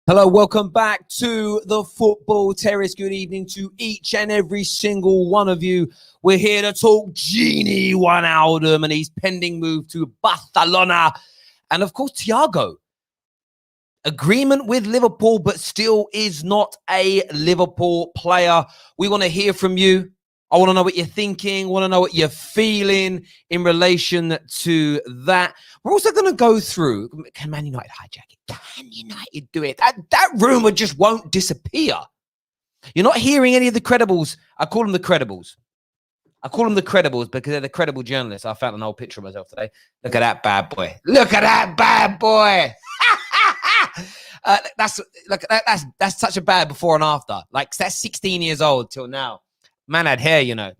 Hello, welcome back to the Football Terrace. Good evening to each and every single one of you. We're here to talk Gini Wijnaldum and his pending move to Barcelona. And of course, Thiago. Agreement with Liverpool, but still is not a Liverpool player. We want to hear from you. I want to know what you're thinking. I want to know what you're feeling in relation to that. We're also going to go through, can Man United hijack it? Can United do it? That rumour just won't disappear. You're not hearing any of the credibles. I call them the credibles. Because they're the credible journalists. I found an old picture of myself today. Look at that bad boy. Look at that bad boy. That's such a bad before and after. Like, that's 16 years old till now. Man had hair, you know.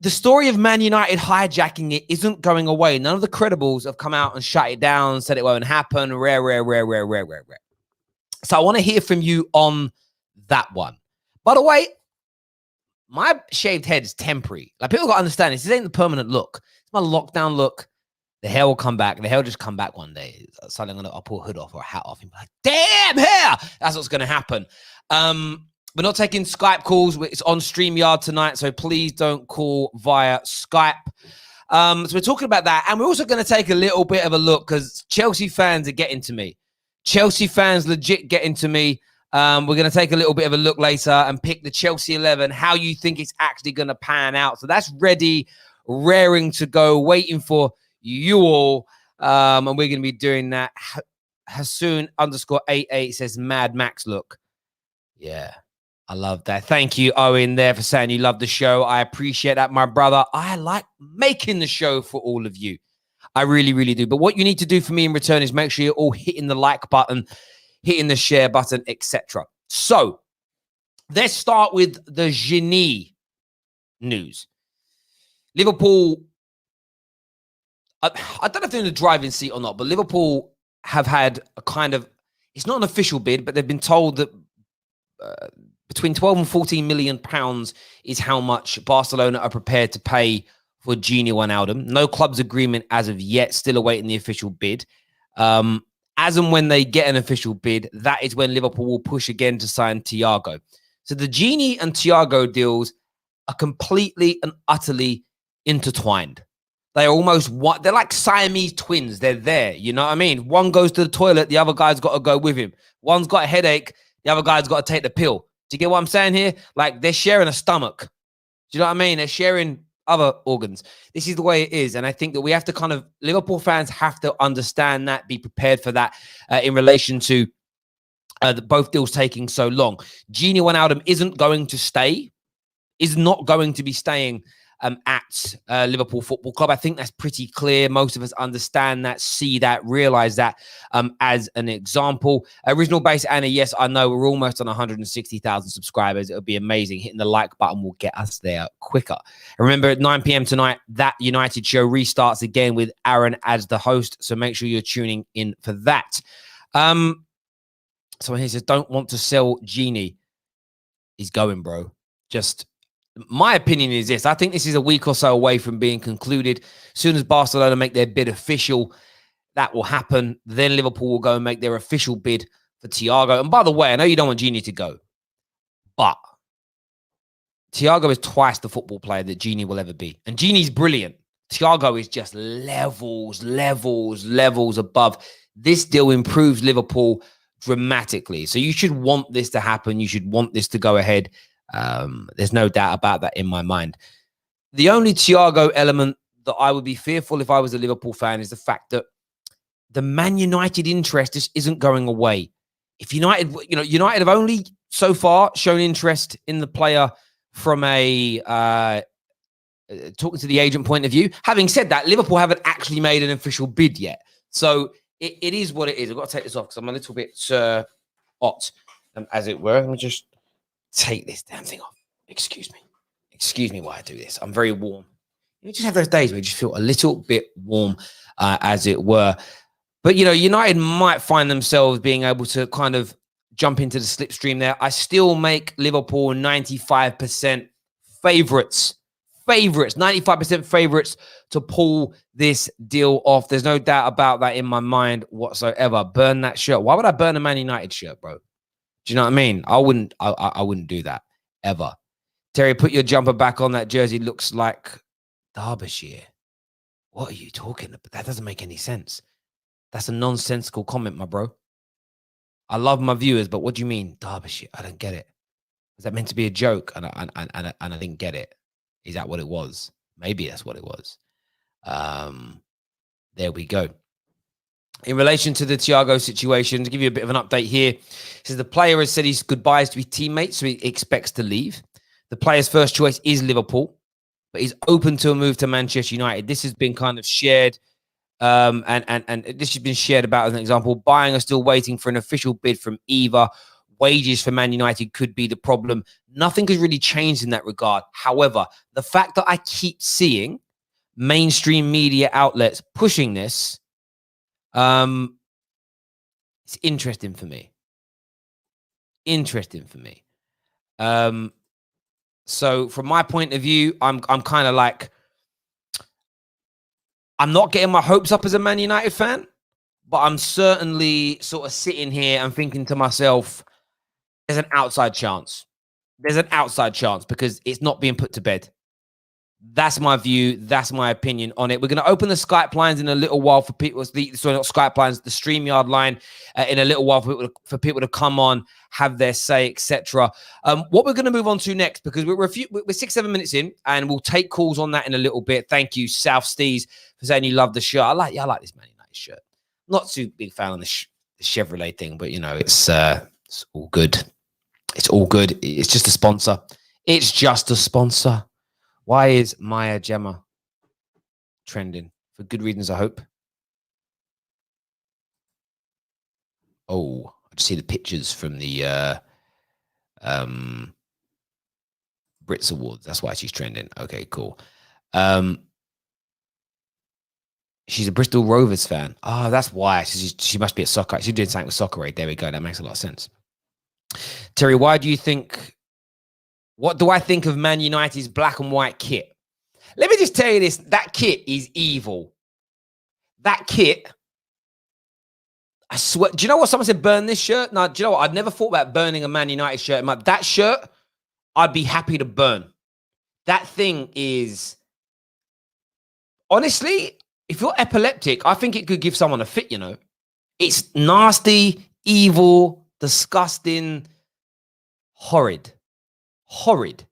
The story of Man United hijacking it isn't going away. None of the credibles have come out and shut it down, said it won't happen. Rare. So I want to hear from you on that one. By the way, my shaved head is temporary. Like, people got to understand this. This ain't the permanent look. It's my lockdown look. The hair will come back. The hair will just come back one day. Suddenly I'll pull a hood off or a hat off and be like, damn hair! That's what's going to happen. We're not taking Skype calls. It's on StreamYard tonight, so please don't call via Skype. So we're talking about that. And we're also going to take a little bit of a look because Chelsea fans are getting to me. Chelsea fans legit getting to me. We're going to take a little bit of a look later and pick the Chelsea 11, how you think it's actually going to pan out. So that's ready, raring to go, waiting for you all. And we're going to be doing that. Hassoon_88 says Mad Max look. Yeah. I love that. Thank you, Owen, there for saying you love the show. I appreciate that, my brother. I like making the show for all of you. I really, really do. But what you need to do for me in return is make sure you're all hitting the like button, hitting the share button, etc. So let's start with the Gini news. Liverpool, I don't know if they're in the driving seat or not, but Liverpool have had a kind of, it's not an official bid, but they've been told that between 12 and 14 million pounds is how much Barcelona are prepared to pay for Gini Wijnaldum. No club's agreement as of yet, still awaiting the official bid. As and when they get an official bid, that is when Liverpool will push again to sign Thiago. So the Gini and Thiago deals are completely and utterly intertwined. They are almost what they're like Siamese twins. They're there. You know what I mean? One goes to the toilet, the other guy's got to go with him. One's got a headache, the other guy's got to take the pill. Do you get what I'm saying here? Like, they're sharing a stomach. Do you know what I mean? They're sharing other organs. This is the way it is. And I think that we have to kind of, Liverpool fans have to understand that, be prepared for that in relation to both deals taking so long. Gini Wijnaldum isn't going to stay, is not going to be staying at Liverpool Football Club. I think that's pretty clear. Most of us understand that, see that, realize that as an example. Original Base Anna, yes, I know we're almost on 160,000 subscribers. It'll be amazing. Hitting the like button will get us there quicker. Remember, at 9 p.m. tonight, that United show restarts again with Aaron as the host. So make sure you're tuning in for that. Someone here says, don't want to sell Gini. He's going, bro. Just... my opinion is this. I think this is a week or so away from being concluded. As soon as Barcelona make their bid official, that will happen. Then Liverpool will go and make their official bid for Thiago. And by the way, I know you don't want Gini to go, but Thiago is twice the football player that Gini will ever be. And Gini's brilliant. Thiago is just levels above. This deal improves Liverpool dramatically. So you should want this to happen. You should want this to go ahead. There's no doubt about that in my mind. The only Thiago element that I would be fearful if I was a Liverpool fan is the fact that the Man United interest just isn't going away. If United, United have only so far shown interest in the player from a talking to the agent point of view. Having said that, Liverpool haven't actually made an official bid yet. So it is what it is. I've got to take this off because I'm a little bit hot, as it were. Let me just take this damn thing off. Excuse me while I do this. I'm very warm. You just have those days where you just feel a little bit warm, as it were. But, United might find themselves being able to kind of jump into the slipstream there. I still make Liverpool 95% favourites favorites, 95% favorites to pull this deal off. There's no doubt about that in my mind whatsoever. Burn that shirt. Why would I burn a Man United shirt, bro? Do you know what I mean? I wouldn't do that ever. Terry, put your jumper back on. That jersey looks like Derbyshire. What are you talking about? That doesn't make any sense. That's a nonsensical comment, my bro. I love my viewers, but what do you mean, Derbyshire? I don't get it. Was that meant to be a joke? And I didn't get it. Is that what it was? Maybe that's what it was. There we go. In relation to the Thiago situation, to give you a bit of an update here, it says the player has said his goodbyes to his teammates, so he expects to leave. The player's first choice is Liverpool, but he's open to a move to Manchester United. This has been kind of shared, and this has been shared about as an example. Bayern are still waiting for an official bid from either. Wages for Man United could be the problem. Nothing has really changed in that regard. However, the fact that I keep seeing mainstream media outlets pushing this, it's interesting for me. So from my point of view, I'm kind of like, I'm not getting my hopes up as a Man United fan, but I'm certainly sort of sitting here and thinking to myself, there's an outside chance. There's an outside chance because it's not being put to bed. That's my view. That's my opinion on it. We're going to open the Skype lines in a little while for people. Sorry, not Skype lines, the StreamYard line in a little while for people to come on, have their say, etc. What we're going to move on to next, because we're 6-7 minutes in, and we'll take calls on that in a little bit. Thank you, South Steez, for saying you love the shirt. I like this Man United shirt. Not too big fan of the Chevrolet thing, but you know, it's all good. It's all good. It's just a sponsor. It's just a sponsor. Why is Maya Gemma trending? For good reasons, I hope. Oh, I just see the pictures from the Brits Awards. That's why she's trending. Okay, cool. She's a Bristol Rovers fan. Oh, that's why. She must be at soccer. She's doing something with soccer, right? There we go. That makes a lot of sense. Terry, what do I think of Man United's black and white kit? Let me just tell you this. That kit is evil. That kit, I swear. Do you know what? Someone said burn this shirt. No, do you know what? I'd never thought about burning a Man United shirt. That shirt, I'd be happy to burn. That thing is, honestly, if you're epileptic, I think it could give someone a fit, you know. It's nasty, evil, disgusting, horrid. Horrid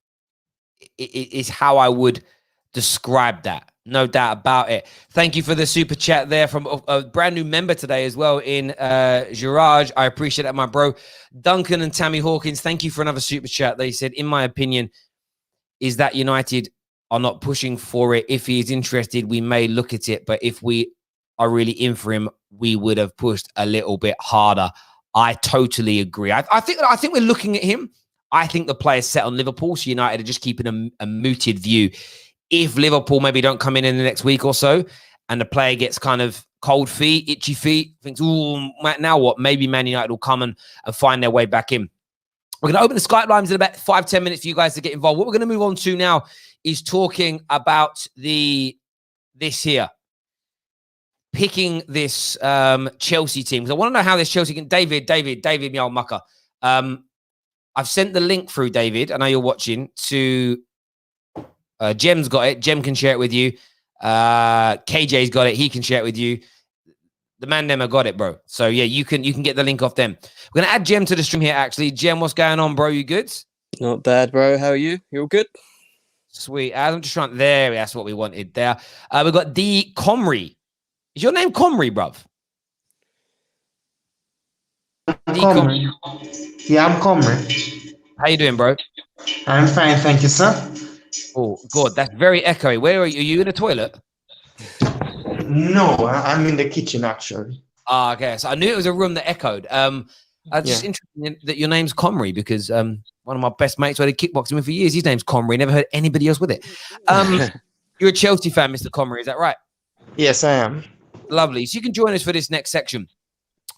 is how I would describe that. No doubt about it. Thank you for the super chat there from a brand new member today as well in Girard. I appreciate that, my bro. Duncan and Tammy Hawkins, thank you for another super chat. They said, in my opinion, is that United are not pushing for it. If he is interested, we may look at it. But if we are really in for him, we would have pushed a little bit harder. I totally agree. I think we're looking at him. I think the player's set on Liverpool, so United are just keeping a mooted view. If Liverpool maybe don't come in the next week or so, and the player gets kind of cold feet, itchy feet, thinks, ooh, now what? Maybe Man United will come and find their way back in. We're going to open the Skype lines in about 5-10 minutes for you guys to get involved. What we're going to move on to now is talking about this here. Picking this Chelsea team. Because I want to know how this Chelsea can... David, me old mucker. I've sent the link through, David. I know you're watching. To Jem's got it. Jem can share it with you. KJ's got it. He can share it with you. The man them have got it, bro. So yeah, you can get the link off them. We're gonna add Jem to the stream here. Actually, Jem, what's going on, bro? You good? Not bad, bro. How are you? You all good? Sweet. I'm just trying. There, that's what we wanted. There. We've got D Comrie. Is your name Comrie, bruv? Comrie. Yeah, I'm Comrie. How you doing, bro? I'm fine, thank you, sir. Oh, God, that's very echoey. Where are you? Are you in the toilet? No, I'm in the kitchen, actually. Ah, okay. So I knew it was a room that echoed. It's just interesting that your name's Comrie, because one of my best mates who I did kickboxing with for years, his name's Comrie. Never heard anybody else with it. You're a Chelsea fan, Mr. Comrie, is that right? Yes, I am. Lovely. So you can join us for this next section.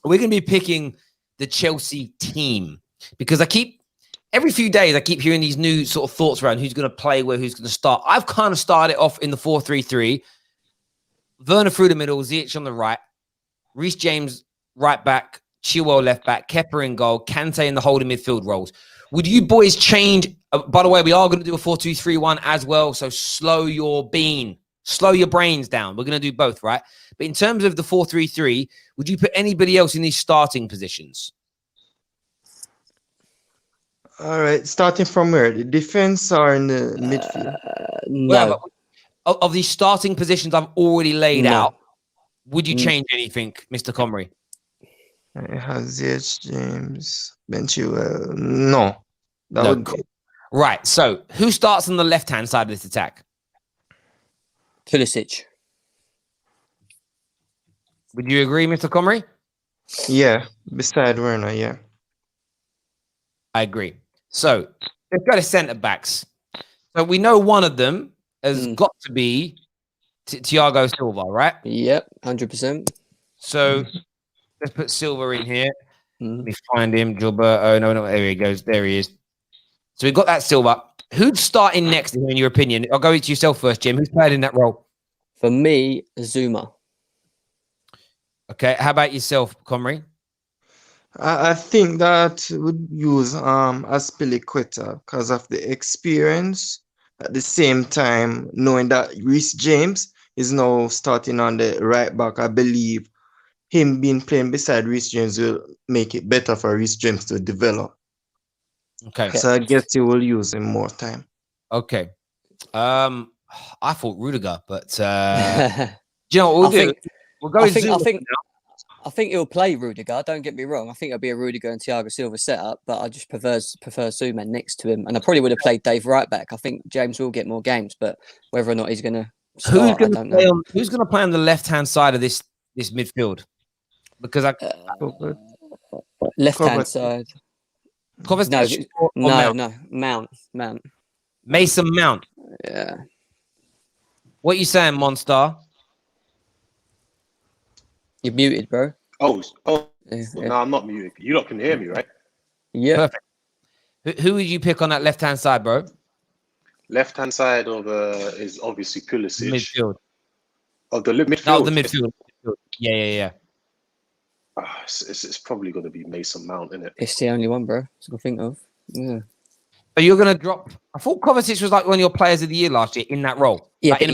We're going to be picking the Chelsea team, because I keep every few days I keep hearing these new sort of thoughts around who's going to play where, who's going to start. I've kind of started off in the 4-3-3. Werner through the middle, Ziyech on the right, Reece James right back, Chilwell left back, Kepa in goal, Kante in the holding midfield roles. Would you boys change? By the way, we are going to do a 4-2-3-1 as well. So slow your brains down. We're going to do both, right? But in terms of the 4-3-3, would you put anybody else in these starting positions? All right, starting from where? The defense or in the midfield? No. Of these starting positions I've already laid No. out, would you change anything, Mr. Comrie? I have Ziyech, James, Ben Chilwell. No. That No, would cool. Right. So who starts on the left-hand side of this attack? Pulisic. Would you agree, Mr. Comrie? Yeah, beside Werner, yeah. I agree. So let's go to centre backs. So we know one of them has got to be Thiago Silva, right? Yep, 100%. So let's put Silva in here. Let me find him. Gilberto. No, there he goes. There he is. So we've got that Silva. Who's starting next, in your opinion? I'll go to yourself first, Jim. Who's playing in that role? For me, Zuma. Okay. How about yourself, Comrie? I think that would use Aspilicueta because of the experience. At the same time, knowing that Reece James is now starting on the right back, I believe him being playing beside Reece James will make it better for Reece James to develop. Okay. So I guess he will use him more time. Okay. I thought Rudiger, but do you know what we'll do? We'll go with Zuma. I think he'll play Rudiger. Don't get me wrong. I think it'll be a Rudiger and Thiago Silva setup, but I just prefer Zuma next to him. And I probably would have played Dave right back. I think James will get more games, but whether or not he's going to start, I don't know. Who's going to play on the left-hand side of this midfield? Because left-hand side. Kovacic No, Mount. Mason Mount. Yeah. What are you saying, Monster? You're muted, bro. Oh, Yeah. no, I'm not muted. You lot can hear me, right? Yeah. Perfect. Who would you pick on that left-hand side, bro? Left-hand side of is obviously Pulisic. Midfield. Of the midfield? No, the midfield. Yeah. It's probably going to be Mason Mount, isn't it? It's the only one, bro. To think of. Yeah. But you're going to drop... I thought Kovacic was like one of your players of the year last year in that role. Yeah, like but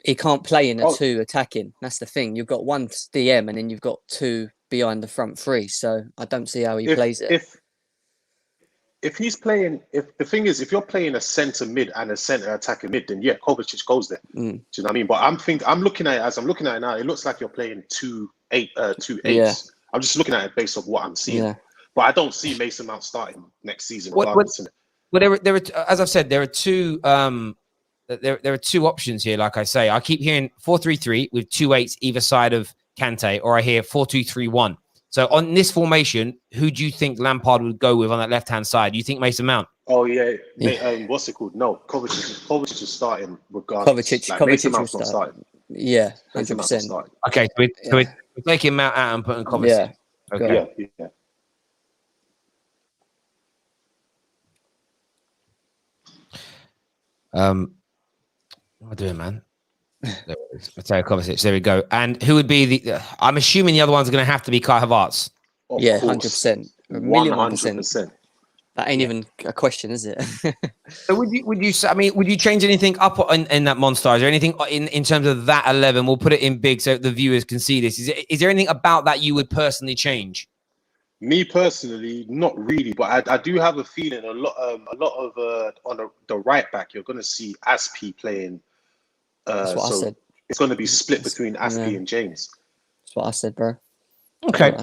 he can't play in a two attacking. That's the thing. You've got one DM and then you've got two behind the front three. So I don't see how he plays it. If he's playing, if the thing is, if you're playing a centre mid and a centre attacking mid, then yeah, Kovacic goes there. Do you know what I mean? But I'm looking at it now. It looks like you're playing 2-8, 2-8s. Yeah. I'm just looking at it based off what I'm seeing. Yeah. But I don't see Mason Mount starting next season. Well, there are, as I've said, there are two. There are two options here. Like I say, I keep hearing 4-3-3 with 2 8s either side of Kante, or I hear 4-2-3-1. So on this formation, who do you think Lampard would go with on that left-hand side? Do you think Mason Mount? Oh yeah. What's it called? No, Kovacic is starting regardless. Kovacic will start. Yeah, 100%. Okay, so we're taking Mount out and putting Kovacic. Yeah. Okay. Yeah. What am I doing, man? Mateo Kovacic. There we go. And who would be the? I'm assuming the other one's going to have to be Kai Havertz. Yeah, 100%. 100%. That ain't even a question, is it? So would you change anything up in that Monster? Is there anything in terms of that 11? We'll put it in big so the viewers can see this. Is there anything about that you would personally change? Me personally, not really, but I do have a feeling a lot of on the right back, you're going to see Aspi playing. That's what I said. It's going to be split between Aspi and James. That's what I said, bro. Okay.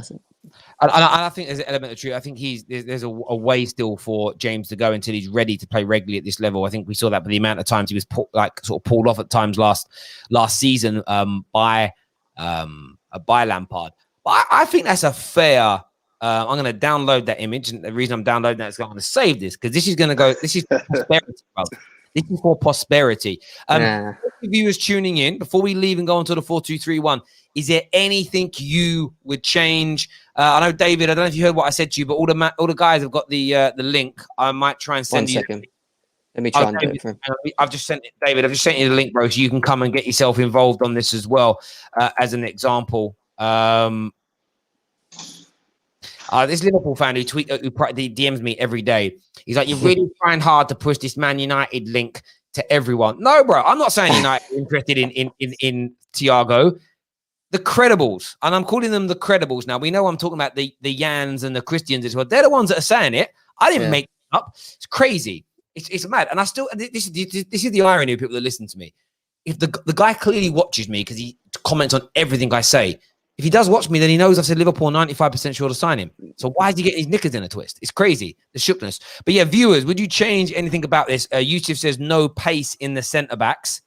I think there's an element of truth. I think there's a way still for James to go until he's ready to play regularly at this level. I think we saw that by the amount of times he was pulled off at times last season by Lampard. But I think that's a fair. I'm going to download that image, and the reason I'm downloading that is I'm going to save this because this is going to go. This is prosperity, bro. This is for prosperity. viewers tuning in, before we leave and go on to the 4-2-3-1, is there anything you would change? I know, David, I don't know if you heard what I said to you, but all the guys have got the link. I might try and send 1 you. second. Let me try and do it for him. I've just sent it, David. I've just sent you the link, bro, so you can come and get yourself involved on this as well, as an example. This Liverpool fan who DMs me every day. He's like, "You're really trying hard to push this Man United link to everyone." No, bro, I'm not saying United are interested in Thiago. The credibles, and I'm calling them the credibles now. We know I'm talking about the Yans and the Christians as well. They're the ones that are saying it. I didn't make it up. It's crazy. It's mad. And I still, this is the irony of people that listen to me. If the guy clearly watches me because he comments on everything I say, if he does watch me, then he knows I said Liverpool 95% sure to sign him. So why is he getting his knickers in a twist? It's crazy, the shookness. But yeah, viewers, would you change anything about this? Yusuf says no pace in the centre-backs.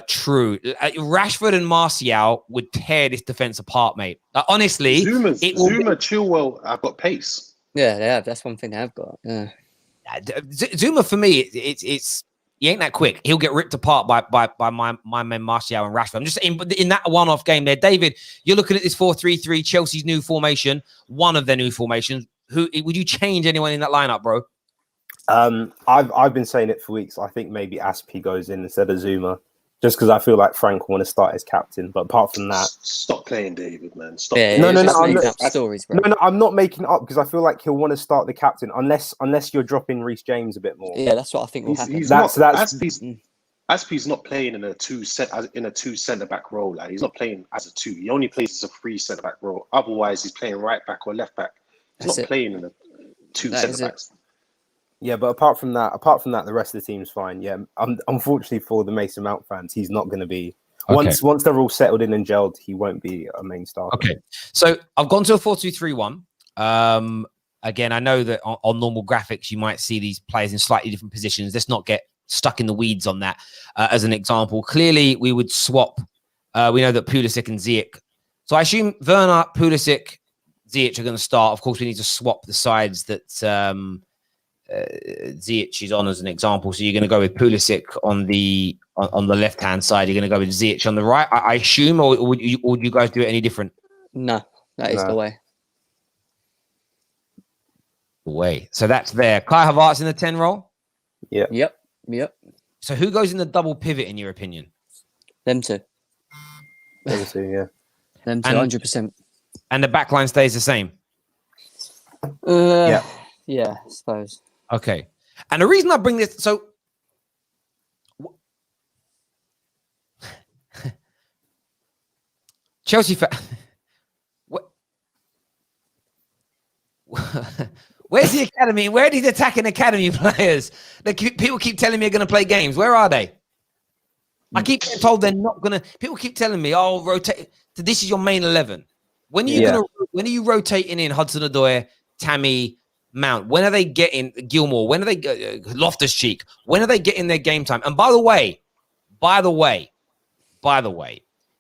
True. Rashford and Martial would tear this defence apart, mate. Honestly. Zuma, Chilwell have got pace. Yeah, they have. That's one thing they have got. Yeah. Zuma, for me, it's he ain't that quick. He'll get ripped apart by my men Martial and Rashford. I'm just saying, but in that one-off game there, David, you're looking at this 4-3-3, Chelsea's new formation, one of their new formations. Who would you change anyone in that lineup, bro? I've been saying it for weeks. I think maybe Aspi goes in instead of Zuma, just because I feel like Frank will want to start as captain. But apart from that, stop playing David, man. Stop. Yeah, no, stories, bro. No, I'm not making it up because I feel like he'll want to start the captain unless you're dropping Reece James a bit more. Yeah, that's what I think will happen. Aspi's not playing in a two centre back role. Like, he's not playing as a two. He only plays as a 3 centre back role. Otherwise, he's playing right back or left back. He's not playing in a 2 centre backs. Yeah, but apart from that, the rest of the team's fine. Yeah, unfortunately for the Mason Mount fans, he's not going to be. Okay. Once they're all settled in and gelled, he won't be a main starter. Okay, so I've gone to a 4-2-3-1. Again, I know that on normal graphics you might see these players in slightly different positions. Let's not get stuck in the weeds on that. As an example, clearly we would swap. We know that Pulisic and Ziyech. So I assume Werner, Pulisic, Ziyech are going to start. Of course, we need to swap the sides that Ziyech is on as an example. So you're going to go with Pulisic on the left-hand side. You're going to go with Ziyech on the right, I assume, or would you guys do it any different? No, that is the way. The way. So that's there. Kai Havertz in the 10 role? Yeah. Yep. So who goes in the double pivot, in your opinion? Them two. Them two, yeah. Them two, 100%. And the back line stays the same? Yeah, I suppose. Okay. And the reason I bring this, so Chelsea where's the academy? Where are these attacking academy players? People keep telling me they're going to play games. Where are they? I keep getting told they're not going to. People keep telling me, "Oh, rotate. This is your main 11." When are you rotating in Hudson-Odoi, Tammy, Mount? When are they getting Gilmore? When are they Loftus-Cheek? When are they getting their game time? And by the way,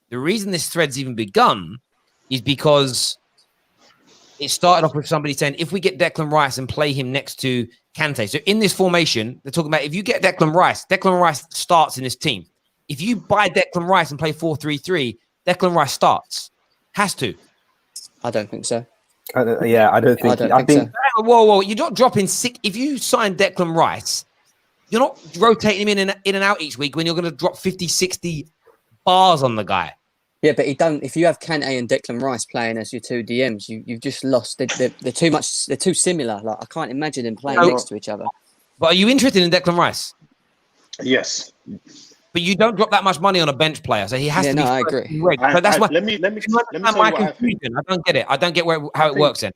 the reason this thread's even begun is because it started off with somebody saying, if we get Declan Rice and play him next to Kante. So in this formation, they're talking about if you get Declan Rice starts in this team. If you buy Declan Rice and play 4-3-3, Declan Rice starts. Has to. I don't think so. I don't think so. Whoa. You're not dropping 6. If you sign Declan Rice, you're not rotating him in and out each week when you're going to drop 50, 60 bars on the guy. Yeah, but if you have Kante and Declan Rice playing as your two DMs, you've just lost. They're too much. They're too similar. Like, I can't imagine them playing next to each other. But are you interested in Declan Rice? Yes. But you don't drop that much money on a bench player, so he has to be. I agree. So that's why. Let me tell you my confusion. I don't get it. I don't get how it works then.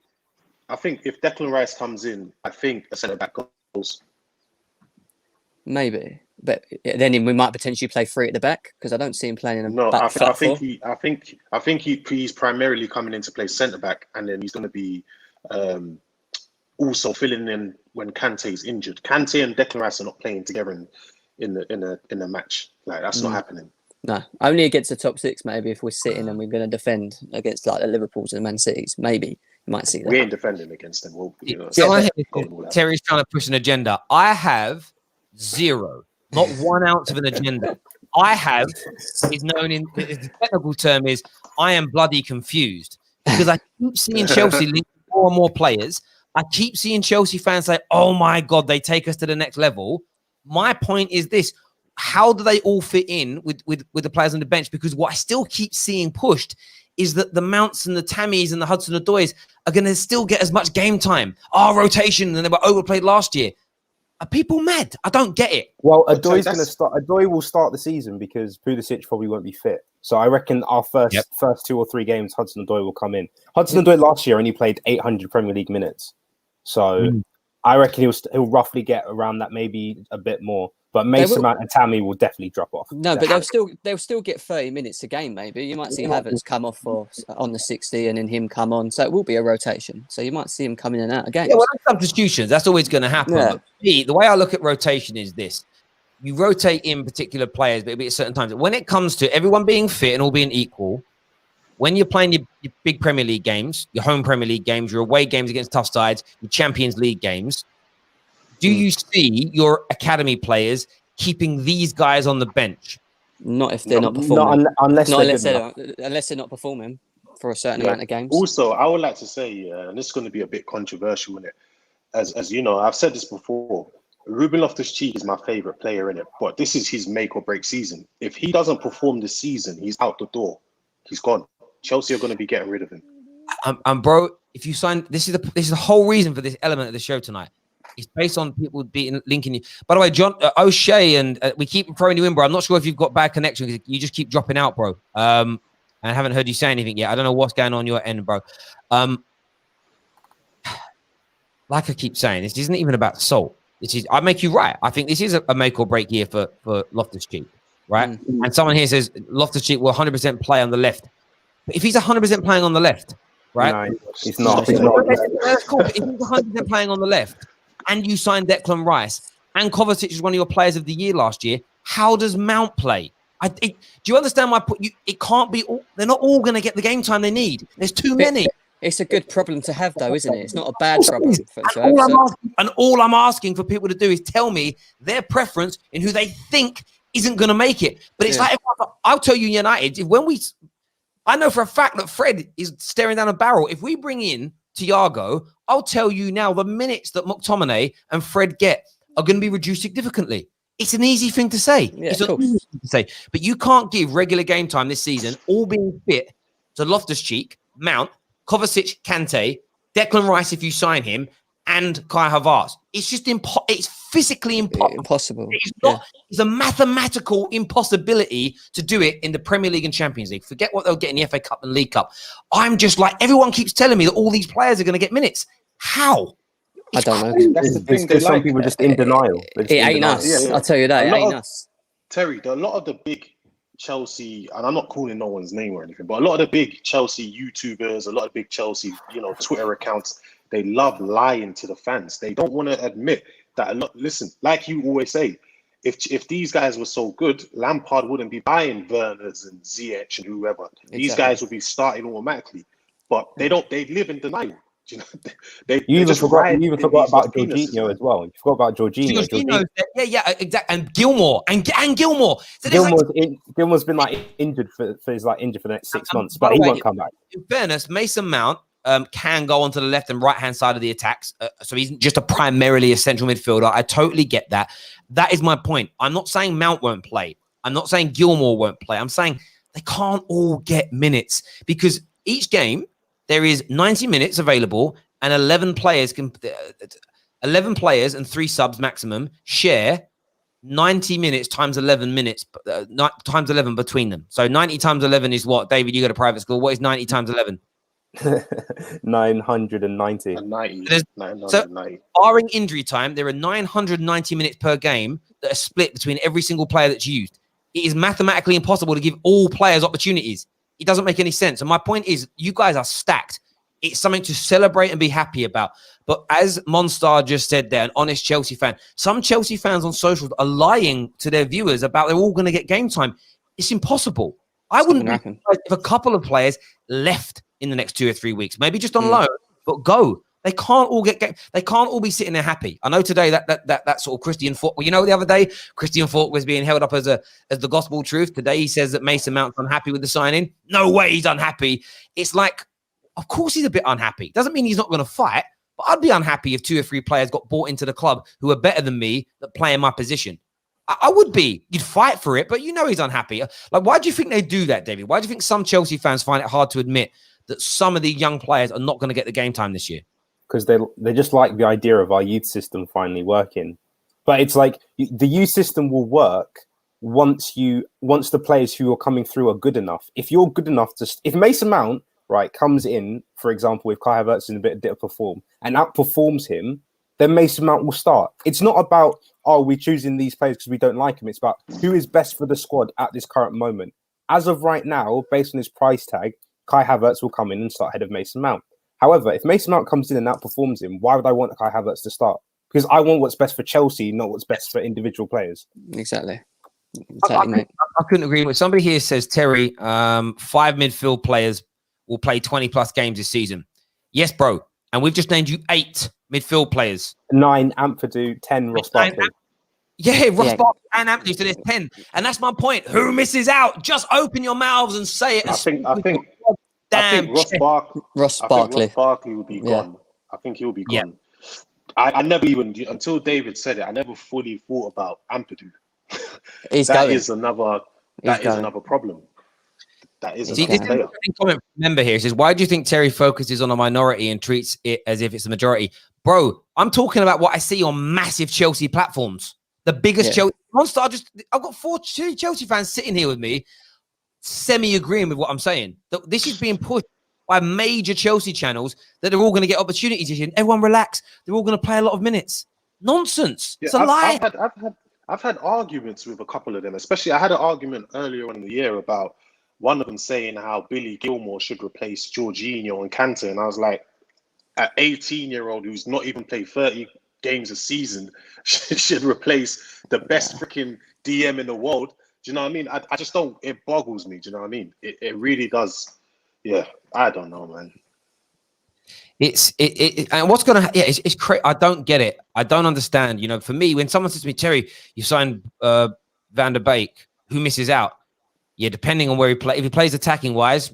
I think if Declan Rice comes in, I think a centre back goes. Maybe, but then we might potentially play 3 at the back because I don't see him playing in a back. I think he's primarily coming in to play centre back, and then he's going to be also filling in when Kante is injured. Kante and Declan Rice are not playing together in a match. Like, that's not happening. No, only against the top 6. Maybe if we're sitting and we're going to defend against like the Liverpools and Man Cities, maybe you might see that. We ain't defending against them. Terry's trying to push an agenda. I have 0, not 1 ounce of an agenda. I have is known in the technical term is I am bloody confused because I keep seeing Chelsea link more and more players. I keep seeing Chelsea fans say, "Oh my God, they take us to the next level." My point is this: how do they all fit in with the players on the bench? Because what I still keep seeing pushed is that the Mounts and the Tammys and the Hudson-Odois are going to still get as much game time. Rotation, and they were overplayed last year. Are people mad? I don't get it. Well, Adoy's going to start. Adoy will start the season because Pulisic probably won't be fit. So I reckon our first 2 or 3 games, Hudson-Odoi will come in. Hudson-Odoi last year only played 800 Premier League minutes. So I reckon he'll roughly get around that, maybe a bit more. But Mason Mount and Tammy will definitely drop off. No, but they'll still get 30 minutes a game. Maybe you might see Havertz come off on the 60 and then him come on. So it will be a rotation. So you might see him come in and out again. Yeah, well, that's substitutions. That's always going to happen. Yeah. But the way I look at rotation is this: you rotate in particular players, but it'll be at certain times. When it comes to everyone being fit and all being equal, when you're playing your big Premier League games, your home Premier League games, your away games against tough sides, your Champions League games, do you see your academy players keeping these guys on the bench? Not if they're not performing. Unless they're not performing for a certain amount of games. Also, I would like to say, and this is going to be a bit controversial in it, as you know, I've said this before. Ruben Loftus-Cheek is my favorite player in it, but this is his make or break season. If he doesn't perform this season, he's out the door. He's gone. Chelsea are going to be getting rid of him. Bro, if you sign, this is the whole reason for this element of the show tonight. It's based on people linking you. By the way, John O'Shea, and we keep throwing you in, bro. I'm not sure if you've got bad connection because you just keep dropping out, bro. And I haven't heard you say anything yet. I don't know what's going on your end, bro. Like I keep saying, this isn't even about Salt. I make you right. I think this is a make or break year for Loftus-Cheek, right? And someone here says Loftus-Cheek will 100% play on the left. But if he's 100% playing on the left, right? No, he's not. That's cool. If he's 100% playing on the left, and you signed Declan Rice, and Kovacic is one of your players of the year last year, how does Mount play? Do you understand my point? It can't be. They're not all going to get the game time they need. There's too many. It's a good problem to have, though, isn't it? It's not a bad problem. All I'm asking for people to do is tell me their preference in who they think isn't going to make it. But it's like, I'll tell you, United, I know for a fact that Fred is staring down a barrel. If we bring in Thiago, I'll tell you now the minutes that McTominay and Fred get are going to be reduced significantly. It's an easy thing to say. Yeah, But you can't give regular game time this season, all being fit, to Loftus-Cheek, Mount, Kovacic, Kante, Declan Rice if you sign him, and Kai Havertz. It's just it's physically impossible. It's a mathematical impossibility to do it in the Premier League and Champions League. Forget what they'll get in the FA Cup and League Cup. I'm just like, everyone keeps telling me that all these players are going to get minutes. How? I don't know. That's the thing. Some people are just in denial. It ain't us. I'll tell you that. It ain't us. Terry, a lot of the big Chelsea, and I'm not calling no one's name or anything, but a lot of the big Chelsea YouTubers, a lot of big Chelsea, Twitter accounts, they love lying to the fans. They don't want to admit that. Listen, like you always say, if these guys were so good, Lampard wouldn't be buying Werners and Ziyech and whoever. Exactly. These guys would be starting automatically, but they don't. They live in denial. You even forgot about Jorginho as well. You forgot about Jorginho. Yeah, exactly. And Gilmore and Gilmore. So Gilmore's been injured for the next 6 months, but he won't come back. In fairness, Mason Mount can go onto the left and right hand side of the attacks, so he's just primarily a central midfielder. I totally get that. That is my point. I'm not saying Mount won't play. I'm not saying Gilmore won't play. I'm saying they can't all get minutes because each game there is 90 minutes available, and 11 players and 3 subs maximum share 90 minutes times 11 minutes, times 11 between them. So 90 times 11 is what, David? You go to private school. What is 90 times 11? 990. 990. So, barring injury time, there are 990 minutes per game that are split between every single player that's used. It is mathematically impossible to give all players opportunities. It doesn't make any sense. And my point is, you guys are stacked. It's something to celebrate and be happy about. But as Monstar just said there, an honest Chelsea fan, some Chelsea fans on socials are lying to their viewers about they're all going to get game time. It's impossible. I wouldn't be surprised if a couple of players left in the next 2 or 3 weeks, maybe just on loan, but go. They can't all they can't all be sitting there happy. I know today that sort of Christian Falk. You know, the other day Christian Falk was being held up as the gospel truth. Today he says that Mason Mount's unhappy with the signing. No way he's unhappy. It's like, of course he's a bit unhappy. Doesn't mean he's not going to fight. But I'd be unhappy if 2 or 3 players got bought into the club who are better than me that play in my position. I would be. You'd fight for it, but you know he's unhappy. Like, why do you think they do that, David? Why do you think some Chelsea fans find it hard to admit that some of the young players are not going to get the game time this year? Because they just like the idea of our youth system finally working. But it's like the youth system will work once the players who are coming through are good enough. If you're good enough if Mason Mount, right, comes in, for example, if Kai Havertz in a bit of perform and outperforms him, then Mason Mount will start. It's not about, we're choosing these players because we don't like him. It's about who is best for the squad at this current moment. As of right now, based on his price tag, Kai Havertz will come in and start ahead of Mason Mount. However, if Mason Mount comes in and outperforms him, why would I want Kai Havertz to start? Because I want what's best for Chelsea, not what's best for individual players. Exactly, mate. I couldn't agree with somebody here says, Terry, 5 midfield players will play 20 plus games this season. Yes, bro. And we've just named you 8 midfield players. 9 Ampadu, 10 Ross Barkley. Ross Barkley and Anthony, so there's 10. And that's my point. Who misses out? Just open your mouths and say it. I think Ross Barkley will be gone. I think he'll be gone. I never even, until David said it, I never fully thought about Ampadu. That is another problem. That is a comment. Remember here, it says, why do you think Terry focuses on a minority and treats it as if it's a majority? Bro, I'm talking about what I see on massive Chelsea platforms. The biggest Chelsea monster. I've got 4 Chelsea fans sitting here with me, semi-agreeing with what I'm saying. This is being pushed by major Chelsea channels that they're all going to get opportunities. And everyone relax. They're all going to play a lot of minutes. Nonsense. It's a lie. I've had arguments with a couple of them, especially I had an argument earlier on in the year about one of them saying how Billy Gilmore should replace Jorginho and Kante. And I was like, an 18-year-old who's not even played 30 games a season should replace the best freaking DM in the world. Do you know what I mean? I just don't, it boggles me. Do you know what I mean? It really does. Yeah, I don't know, man. And what's going to, it's crazy. I don't get it. I don't understand. You know, for me, when someone says to me, Terry, you signed Van der Beek, who misses out? Yeah, depending on where he plays. If he plays attacking wise,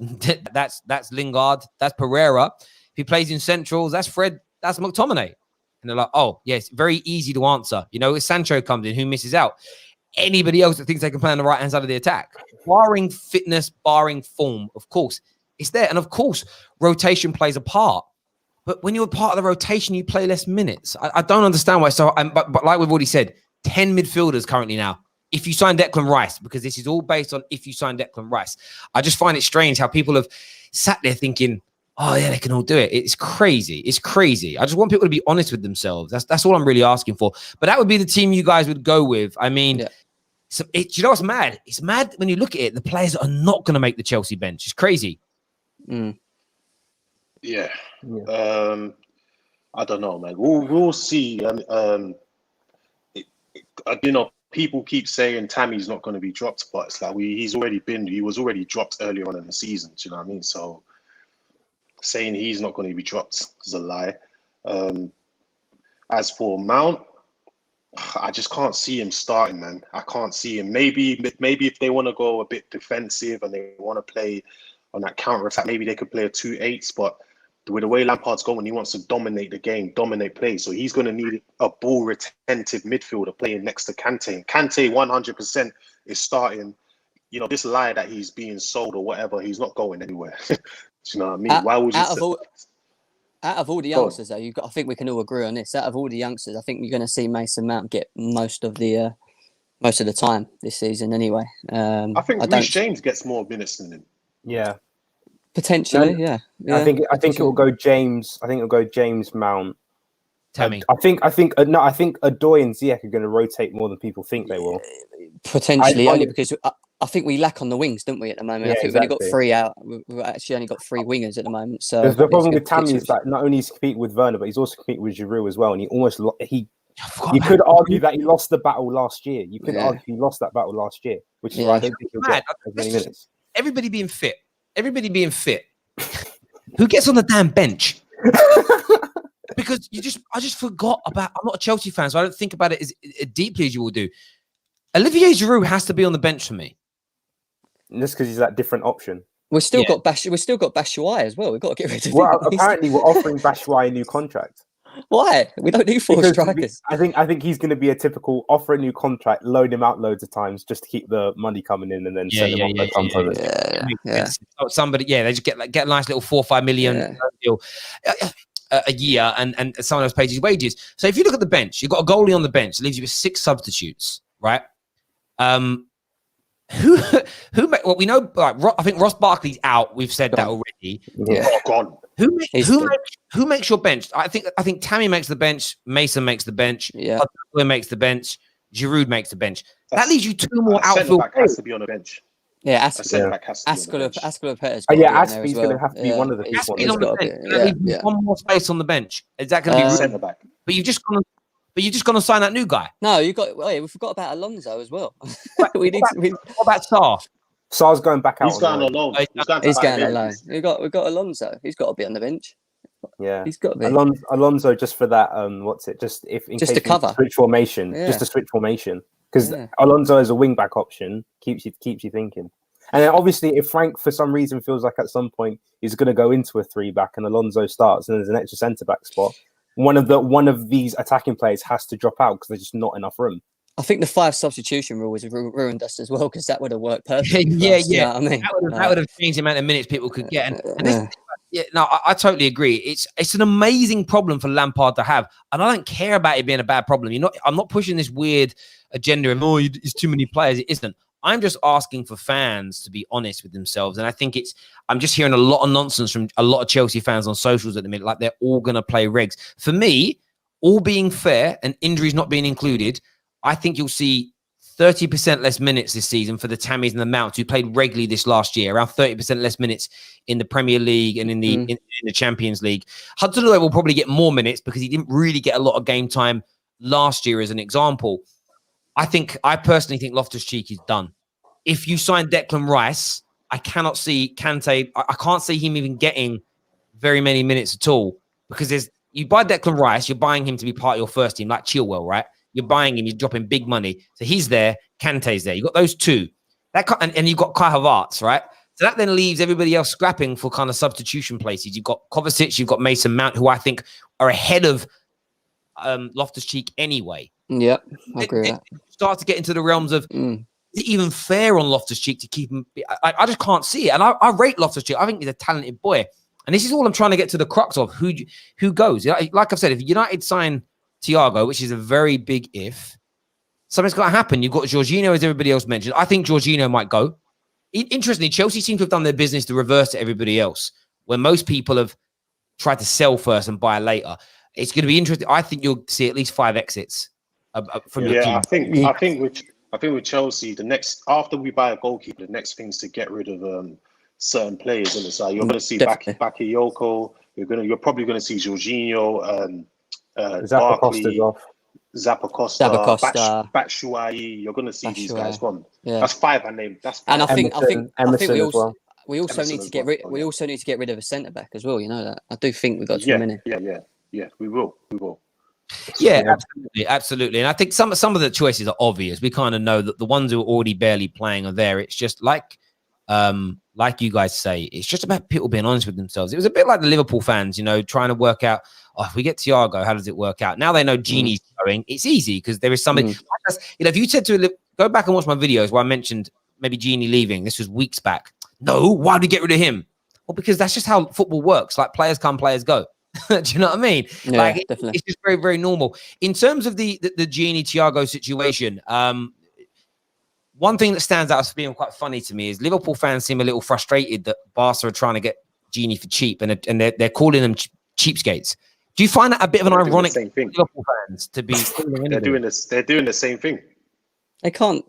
that's Lingard, that's Pereira. If he plays in centrals, that's Fred, that's McTominay. And they're like, oh, yes, very easy to answer. You know, if Sancho comes in, who misses out? Anybody else that thinks they can play on the right-hand side of the attack. Barring fitness, barring form, of course, it's there. And of course, rotation plays a part. But when you're part of the rotation, you play less minutes. I don't understand why. So, but like we've already said, 10 midfielders currently now. If you sign Declan Rice, because this is all based on if you sign Declan Rice. I just find it strange how people have sat there thinking, oh, yeah, they can all do it. It's crazy. It's crazy. I just want people to be honest with themselves. That's all I'm really asking for. But that would be the team you guys would go with. I mean, you know what's mad? It's mad when you look at it. The players are not going to make the Chelsea bench. It's crazy. Yeah. I don't know, man. We'll see. You know, people keep saying Tammy's not going to be dropped, but it's like he was already dropped earlier on in the season. Do you know what I mean? So saying he's not going to be dropped is a lie. As for Mount, I just can't see him starting, man. I can't see him. Maybe if they want to go a bit defensive and they want to play on that counter attack, maybe they could play a 2-8. But with the way Lampard's going, he wants to dominate the game, dominate play. So he's going to need a ball retentive midfielder playing next to Kante. Kante 100% is starting. You know, this lie that he's being sold or whatever, he's not going anywhere. Do you know what I mean? Why would you out of all the youngsters, though, I think we can all agree on this. Out of all the youngsters, I think you're going to see Mason Mount get most of the time this season, anyway. I think Reece James gets more minutes than him. Yeah, potentially. Yeah. I think it will go James. I think it'll go James, Mount, Tammy. I think Odoi and Ziyech are going to rotate more than people think they will. Potentially, only because I think we lack on the wings, don't we, at the moment? Yeah, I think we've only got 3 out. We've actually only got 3 wingers at the moment. So the problem with Tammy is that not only he's competing with Werner, but he's also competing with Giroud as well. And you could argue that he lost the battle last year. You could argue he lost that battle last year, which is why I don't think he'll get as many minutes. Everybody being fit. Who gets on the damn bench? because I just forgot about. I'm not a Chelsea fan, so I don't think about it as deeply as you will do. Olivier Giroud has to be on the bench for me. Just because he's that different option. We've still got Batshuayi as well. We've got to get rid of him. Well, apparently we're offering Batshuayi a new contract. Why? We don't need 4 strikers. I think he's going to be a typical offer a new contract, load him out loads of times just to keep the money coming in, and then send him off. Somebody, they just get a nice little 4 or 5 million deal a year, and someone else pays his wages. So if you look at the bench, you've got a goalie on the bench. It leaves you with 6 substitutes, right? Well, we know. I think Ross Barkley's out. We've said that already. Yeah, gone. Who makes your bench? I think Tammy makes the bench. Mason makes the bench. Yeah, Hudson makes the bench. Giroud makes the bench. That leaves you 2 more outfield. Centre back has to be on the bench. Yeah, centre back has to be on the bench. Aspilicueta's Aspie's going to have to be one of the people people. on the bench. One more space on the bench. Is that going to be centre back? But you've just gone to sign that new guy. No, we forgot about Alonso as well. What about Sarr? Sarr's going back out. He's going on loan. He's going on loan. We've got Alonso. He's got to be on the bench. Yeah, he's got to be. Alonso just for that. Just to cover switch formation. Yeah. Just to switch formation, because Alonso as a wing back option keeps you thinking. And then obviously, if Frank for some reason feels like at some point he's going to go into a 3-back and Alonso starts and there's an extra centre back spot, one of these attacking players has to drop out because there's just not enough room. I think the 5 substitution rule has ruined us as well, because that would have worked perfectly. You know what I mean? That would have changed the amount of minutes people could get. I totally agree. It's an amazing problem for Lampard to have, and I don't care about it being a bad problem. I'm not pushing this weird agenda of it's too many players. It isn't. I'm just asking for fans to be honest with themselves, and I think I'm just hearing a lot of nonsense from a lot of Chelsea fans on socials at the minute, like they're all going to play regs. For me, all being fair and injuries not being included, I think you'll see 30% less minutes this season for the Tammies and the Mounts, who played regularly this last year, around 30% less minutes in the Premier League and in the Champions League. Hudson-Odoi will probably get more minutes because he didn't really get a lot of game time last year, as an example. I personally think Loftus-Cheek is done. If you sign Declan Rice, I cannot see Kante. I can't see him even getting very many minutes at all, because you buy Declan Rice, you're buying him to be part of your first team, like Chilwell, right? You're buying him, you're dropping big money. So he's there, Kante's there. You've got those 2. And you've got Kai Havertz, right? So that then leaves everybody else scrapping for kind of substitution places. You've got Kovacic, you've got Mason Mount, who I think are ahead of Loftus-Cheek anyway. Yeah, I agree with that. Start to get into the realms of, is it even fair on Loftus-Cheek to keep him? I just can't see it. And I rate Loftus-Cheek. I think he's a talented boy. And this is all I'm trying to get to the crux of, who goes. Like I've said, if United sign Thiago, which is a very big if, something's got to happen. You've got Jorginho, as everybody else mentioned. I think Jorginho might go. Interestingly, Chelsea seem to have done their business the reverse to everybody else, where most people have tried to sell first and buy later. It's going to be interesting. I think you'll see at least 5 exits from your team. I think with Chelsea, the next, after we buy a goalkeeper, the next thing is to get rid of certain players on the side. You're going to see Bakayoko. You're probably going to see Jorginho. Zappacosta's off. Zappacosta, Batshuayi. You're going to see these guys gone. Yeah. That's 5 I named. That's 5. And I think we also Emerson need to get rid. We also need to get rid of a centre back as well. You know that. I do think we got too many. Yeah. We will. Yeah, absolutely. And I think some of the choices are obvious. We kind of know that the ones who are already barely playing are there. It's just like you guys say, it's just about people being honest with themselves. It was a bit like the Liverpool fans, trying to work out, if we get Thiago, how does it work out? Now they know Gini's going. It's easy because there is something. If you said go back and watch my videos where I mentioned maybe Gini leaving, this was weeks back. No, why do we get rid of him? Well, because that's just how football works. Like, players come, players go. Do you know what I mean? Yeah, definitely. It's just very, very normal. In terms of the Gini Thiago situation, one thing that stands out as being quite funny to me is Liverpool fans seem a little frustrated that Barca are trying to get Gini for cheap, and they're calling them cheapskates. Do you find that a bit of an ironic thing for Liverpool fans to be? They're doing this. They're doing the same thing. They can't.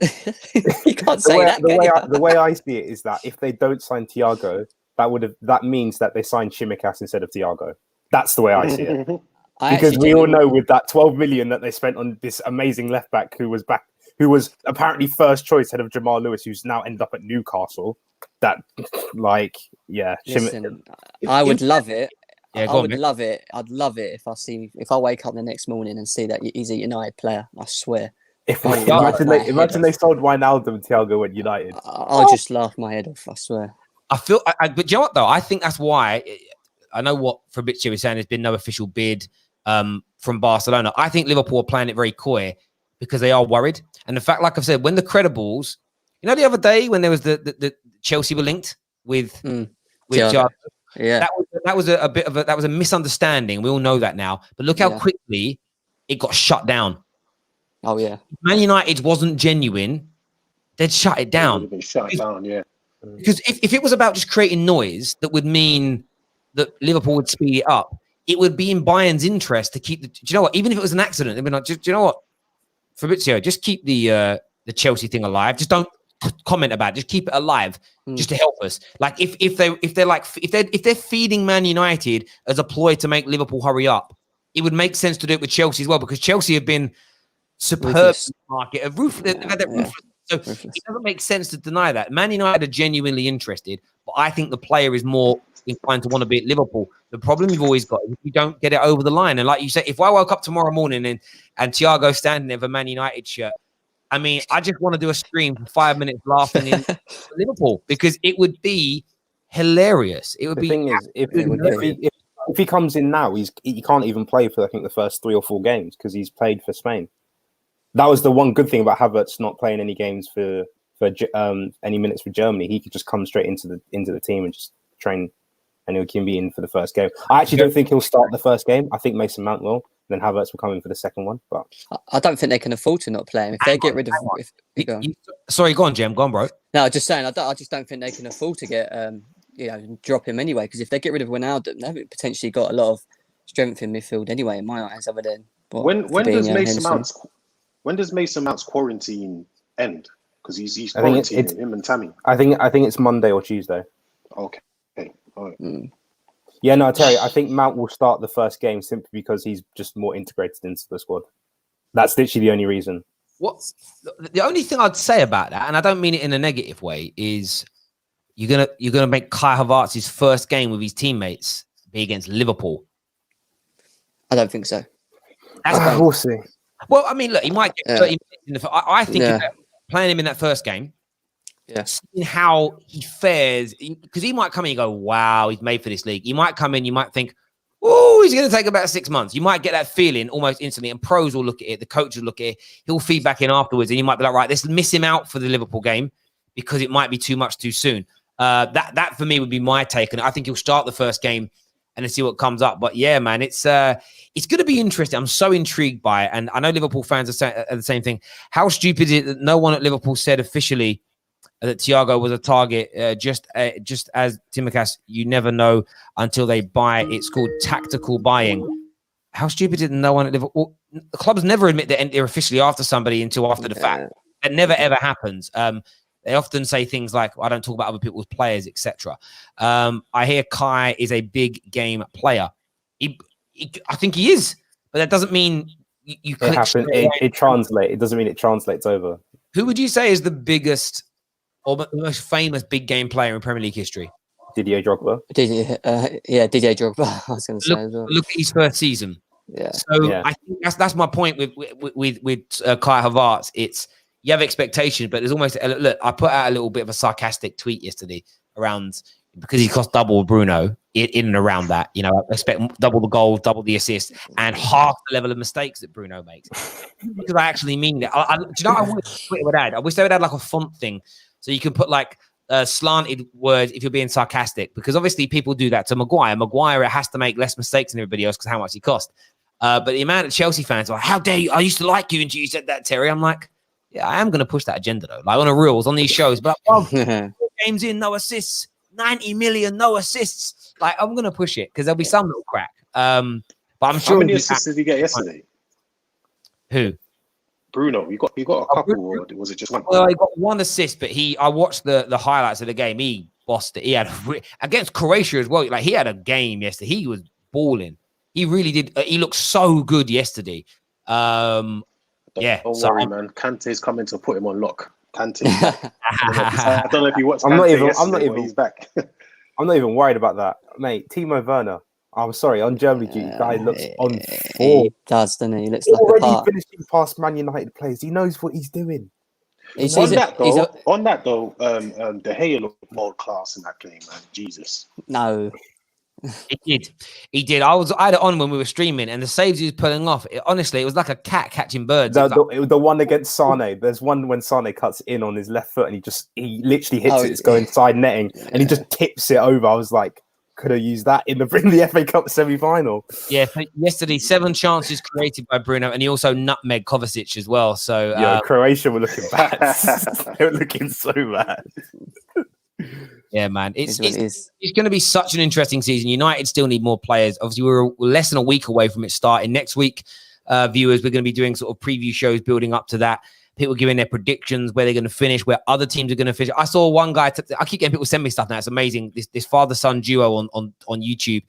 You can't say that. The way I see it is that if they don't sign Thiago, that means that they signed Tsimikas instead of Thiago. That's the way I see it. Because we all know with that 12 million that they spent on this amazing left back who was apparently first choice ahead of Jamal Lewis, who's now ended up at Newcastle. That, Listen, I would love it. Yeah, I would love it. I'd love it if I wake up the next morning and see that he's a United player. I swear. Imagine they sold Wijnaldum and Thiago went United. I'll just laugh my head off. I swear. I feel, but do you know what though? I think that's why. I know what Fabrizio was saying. There's been no official bid from Barcelona. I think Liverpool are playing it very coy because they are worried. And the fact, like I've said, when the credibles, the other day when there was the Chelsea were linked with Thiago. Yeah, that was a bit of a misunderstanding. We all know that now. But look how quickly it got shut down. Oh yeah, Man United wasn't genuine. They'd shut it down. Yeah. Because if it was about just creating noise, that would mean that Liverpool would speed it up. It would be in Bayern's interest to keep the. Do you know what? Even if it was an accident, they'd be like, do you know what, Fabrizio, just keep the Chelsea thing alive. Just don't comment about it. Just keep it alive, just to help us. Like if they're feeding Man United as a ploy to make Liverpool hurry up, it would make sense to do it with Chelsea as well, because Chelsea have been superb in the market. They've had that ruthless. So it doesn't make sense to deny that. Man United are genuinely interested, but I think the player is more inclined to want to be at Liverpool. The problem you've always got is if you don't get it over the line. And like you said, if I woke up tomorrow morning and Thiago standing there with a Man United shirt, I mean, I just want to do a stream for 5 minutes laughing in Liverpool, because it would be hilarious. It would the be. Thing is, if he comes in now, he can't even play for, I think, the first 3 or 4 games because he's played for Spain. That was the one good thing about Havertz not playing any games for any minutes for Germany. He could just come straight into the team and just train, and he can be in for the first game. I actually don't think he'll start the first game. I think Mason Mount will. Then Havertz will come in for the second one. But I don't think they can afford to not play him. If they get rid of, sorry, go on, Jem. Go on, bro. No, just saying. I just don't think they can afford to get drop him anyway. Because if they get rid of Wijnaldum, they've potentially got a lot of strength in midfield anyway. In my eyes, other than when does Mason Mount's quarantine end? Because he's quarantining him and Tammy. I think it's Monday or Tuesday. Okay. All right. Yeah, no, Terry, I think Mount will start the first game simply because he's just more integrated into the squad. That's literally the only reason. What the only thing I'd say about that, and I don't mean it in a negative way, is you're gonna make Kai Havertz's first game with his teammates be against Liverpool. I don't think so. We'll see. Well, I mean, look, he might get 30 minutes. I think playing him in that first game, seeing how he fares, because he might come in and go, wow, he's made for this league. He might come in, you might think, oh, he's going to take about 6 months. You might get that feeling almost instantly, and pros will look at it, the coach will look at it, he'll feed back in afterwards, and you might be like, right, let's miss him out for the Liverpool game because it might be too much too soon. That for me would be my take, and I think he'll start the first game and then see what comes up. But yeah, man, it's going to be interesting. I'm so intrigued by it. And I know Liverpool fans are saying the same thing. How stupid is it that no one at Liverpool said officially that Thiago was a target? Just as Timocas, you never know until they buy. It's called tactical buying. How stupid is it that no one at Liverpool? The clubs never admit that they're officially after somebody until after the fact. That never, ever happens. They often say things like, I don't talk about other people's players, etc. I hear Kai is a big game player. I think he is, but that doesn't mean you click. It translates. It doesn't mean it translates over. Who would you say is the biggest or the most famous big game player in Premier League history? Didier Drogba. Didier Drogba. I was going to say as well. Look at his first season. Yeah. So I think that's my point with Kai Havertz. It's you have expectations, but there's almost look. I put out a little bit of a sarcastic tweet yesterday around because he cost double Bruno in and around that. You know, I expect double the goals, double the assists, and half the level of mistakes that Bruno makes. Because I actually mean that. Do you know what I wish Twitter would add? I wish they would add like a font thing so you can put like slanted words if you're being sarcastic. Because obviously people do that to Maguire. Maguire has to make less mistakes than everybody else because how much he cost. But the amount of Chelsea fans are like, how dare you? I used to like you until you said that, Terry. I'm like, yeah, I am going to push that agenda though. Like on the reels, on these shows. But 4 games in, no assists. 90 million, no assists. Like I'm going to push it because there'll be some little crack. But I'm sure. How many assists did he get yesterday? Who? Bruno. You got a couple, or was it just one? Well, he got 1 assist, but I watched the highlights of the game. He bossed it. He had against Croatia as well. Like he had a game yesterday. He was balling. He really did. He looked so good yesterday. Don't worry, man. Kante's coming to put him on lock. Kante. I don't know if you watched. I'm not even. He's back. I'm not even worried about that, mate. Timo Werner. I'm sorry, on Germany duty, guy looks on He form. does, doesn't he? He looks like a Already part. finishing past Man United players. He knows what he's doing. He's On a- that he's though, a- De Gea looked world class in that game, man. Jesus. no. He did. I had it on when we were streaming, and the saves he was pulling off. Honestly, it was like a cat catching birds. The one against Sane. There's one when Sane cuts in on his left foot, and he literally hits it. It's going side netting, and he just tips it over. I was like, could have used that in the FA Cup semi-final. Yeah, yesterday 7 chances created by Bruno, and he also nutmegged Kovacic as well. So Croatia were looking bad. They were looking so bad. Yeah, man, it's It's going to be such an interesting season. United still need more players. Obviously, we're less than a week away from it starting next week. Viewers, we're going to be doing sort of preview shows building up to that. People giving their predictions, where they're going to finish, where other teams are going to finish. I saw one guy. I keep getting people send me stuff now. It's amazing. This father-son duo on YouTube,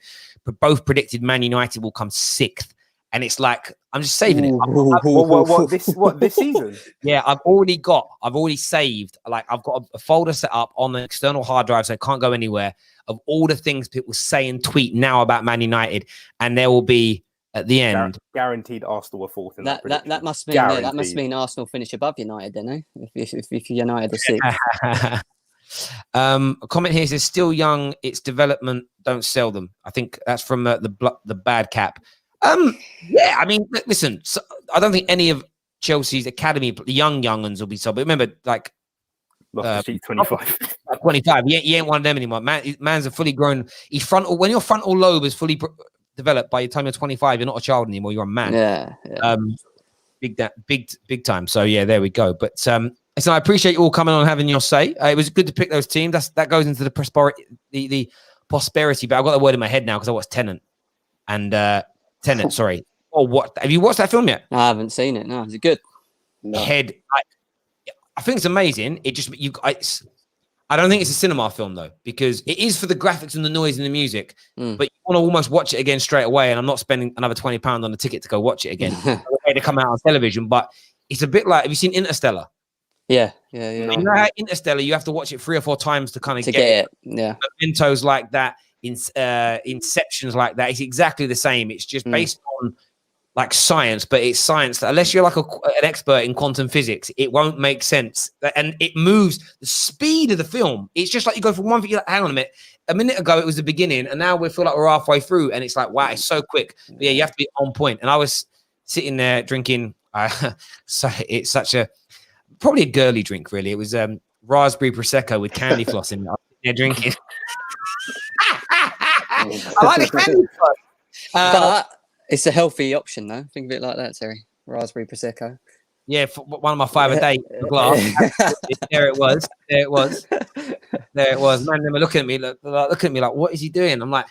both predicted Man United will come 6th. And it's like, I'm just saving it. What this season? Yeah, I've already saved. Like, I've got a folder set up on the external hard drive, so it can't go anywhere, of all the things people say and tweet now about Man United. And there will be, at the end, guaranteed Arsenal were 4th in that must mean that must mean Arsenal finish above United, then, eh? If United are 6th. A comment here says, still young, it's development, don't sell them. I think that's from the bad cap. Yeah, I mean, listen, so I don't think any of Chelsea's academy, the young uns will be sold. But remember, like, 25. 25. He ain't one of them anymore. Man's a fully grown. He's frontal. When your frontal lobe is fully developed, by the time you're 25, you're not a child anymore. You're a man. Yeah. Big time. So yeah, there we go. But so I appreciate you all coming on and having your say. It was good to pick those teams. That goes into the prosperity. But I've got the word in my head now because I watched Tenet. Sorry. Oh, what? Have you watched that film yet? No, I haven't seen it. No, is it good? No. I think it's amazing. I don't think it's a cinema film though, because it is for the graphics and the noise and the music. But you want to almost watch it again straight away, and I'm not spending another £20 on a ticket to go watch it again. To come out on television, but it's a bit like, have you seen Interstellar? Yeah. You know how Interstellar, you have to watch it 3 or 4 times to kind of get it. Yeah. Mementos like that. Inceptions like that. It's exactly the same. It's just based on like science, but it's science that, unless you're like an expert in quantum physics, it won't make sense. And it moves the speed of the film. It's just like you go from one thing, you're like, hang on a minute ago it was the beginning, and now we feel like we're halfway through, and it's like, wow, it's so quick. But yeah, you have to be on point. And I was sitting there drinking. So it's such probably a girly drink, really. It was raspberry prosecco with candy floss in it. I was sitting there drinking. I like the candy floss. But it's a healthy option, though. Think of it like that, Terry. Raspberry prosecco. Yeah, for one of my 5 a day glass. There it was. Man, they were looking at me, like, what is he doing? I'm like,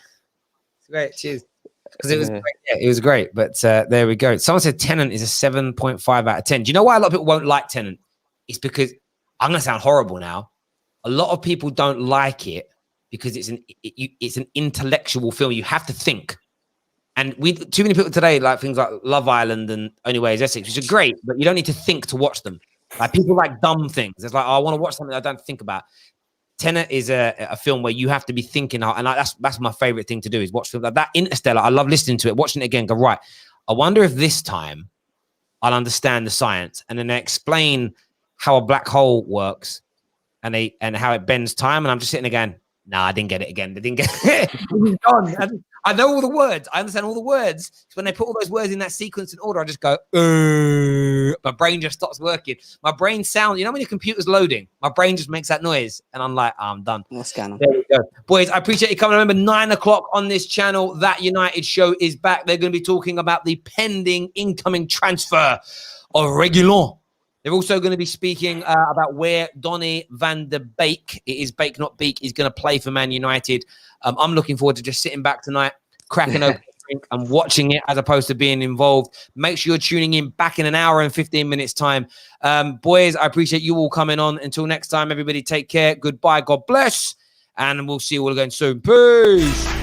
it's great, cheers. Because it was great. Yeah, it was great. But there we go. Someone said Tenant is a 7.5 out of 10. Do you know why a lot of people won't like Tenant? It's because, I'm going to sound horrible now, a lot of people don't like it because it's an intellectual film. You have to think. And too many people today like things like Love Island and Only Way is Essex, which are great, but you don't need to think to watch them. Like, people like dumb things. It's like, I want to watch something I don't think about. Tenet is a film where you have to be thinking, and that's my favorite thing to do, is watch films like that. Interstellar, I love listening to it, watching it again, go, right, I wonder if this time I'll understand the science, and then they explain how a black hole works and how it bends time, and I'm just sitting there going, nah, I didn't get it again. They didn't get it. I know all the words. I understand all the words. So when they put all those words in that sequence and order, I just go, my brain just stops working. My brain sounds, you know, when your computer's loading, my brain just makes that noise. And I'm like, I'm done. What's going on? There we go. Boys, I appreciate you coming. Remember, 9 o'clock on this channel, That United Show is back. They're going to be talking about the pending incoming transfer of Reguilon. They're also going to be speaking about where Donny van de Beek, it is Beek, not Beek, is going to play for Man United. I'm looking forward to just sitting back tonight, cracking open a drink and watching it as opposed to being involved. Make sure you're tuning in back in an hour and 15 minutes time. Boys, I appreciate you all coming on. Until next time, everybody take care. Goodbye. God bless. And we'll see you all again soon. Peace.